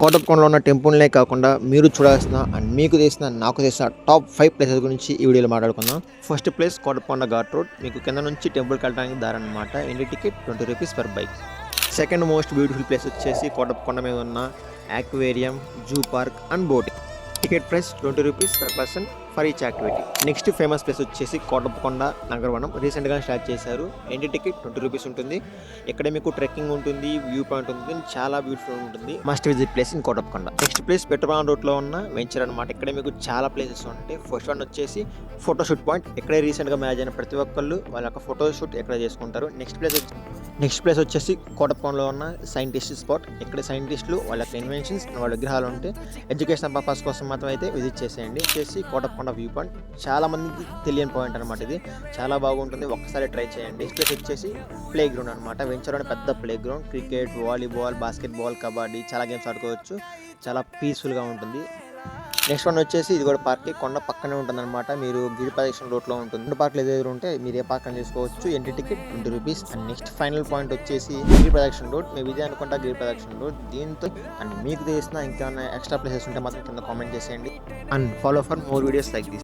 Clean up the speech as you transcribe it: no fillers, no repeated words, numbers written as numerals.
కోటప్పకొండలో ఉన్న టెంపుల్నే కాకుండా మీరు చూడాల్సిన అండ్ మీకు తెలిసిన నాకు తెలిసిన టాప్ 5 ప్లేసెస్ గురించి ఈ వీడియోలో మాట్లాడుకుందాం. First place Kotappakonda ghat road. మీకు కింద నుంచి టెంపుల్కి వెళ్ళడానికి దారి అనమాట. Entry ticket 20 rupees per bike. Second most beautiful place వచ్చేసి కోటప్పకొండ మీద ఉన్న aquarium, zoo park and boating. Ticket price 20 rupees per person for each activity. Next famous place వచ్చేసి కోటప్పకొండ నగరవనం. రీసెంట్గా స్టార్ట్ చేశారు. ఎంట్రీ టికెట్ 20 రూపీస్ ఉంటుంది. ఇక్కడ మీకు ట్రెక్కింగ్ ఉంటుంది, వ్యూ పాయింట్ ఉంటుంది, చాలా బ్యూటిఫుల్ ఉంటుంది. Must visit place in Kotappakonda. Next place petrol రోడ్లో ఉన్న వెంచర్ అనమాట. ఇక్కడ మీకు చాలా ప్లేసెస్ ఉంటాయి. ఫస్ట్ వన్ వచ్చేసి ఫోటోషూట్ పాయింట్. ఇక్కడే రీసెంట్గా మ్యారేజ్ అయిన ప్రతి ఒక్కళ్ళు వాళ్ళ యొక్క ఫోటోషూట్ ఇక్కడ చేసుకుంటారు. నెక్స్ట్ ప్లేస్ వచ్చేసి కోటప్పకొండలో ఉన్న సైంటిస్ట్ స్పాట్. ఇక్కడ సైంటిస్టులు వాళ్ళ యొక్క ఇన్వెన్షన్స్ వాళ్ళ విగ్రహాలు ఉంటే ఎడ్యుకేషన్ పర్పస్ కోసం మాత్రం అయితే విజిట్ చేసేయండి. చేసి కోటప్పకొండ వ్యూ పాయింట్ చాలా మందికి తెలియని పాయింట్ అనమాట. ఇది చాలా బాగుంటుంది, ఒక్కసారి ట్రై చేయండి. నెక్స్ట్ ప్లేస్ వచ్చేసి ప్లే గ్రౌండ్ అనమాట. వెంచర్లోనే పెద్ద play ground. Cricket, volleyball, basketball, kabaddi చాలా గేమ్స్ ఆడుకోవచ్చు. చాలా పీస్ఫుల్గా ఉంటుంది. నెక్స్ట్ వన్ వచ్చేసి ఇది కూడా పార్క్. కొండ పక్కనే ఉంటుంది అనమాట. మీరు గిరి ప్రదక్షిణ రోడ్లో ఉంటుంది. రెండు పార్కులు ఎదురు ఉంటే మీరు ఏ పార్క్ అని చేసుకోవచ్చు. Entry ticket 20 rupees. And next final point వచ్చేసి గిరి ప్రదక్షిణ రోడ్. మేము ఇదే అనుకుంటా గిరి ప్రదక్షిణ రోడ్. దీంతో అండ్ మీకు తెలిసిన ఇంకేమైనా ఎక్స్ట్రా ప్లేసెస్ ఉంటే మాత్రం కింద కామెంట్ చేసేయండి. And follow for more videos like this.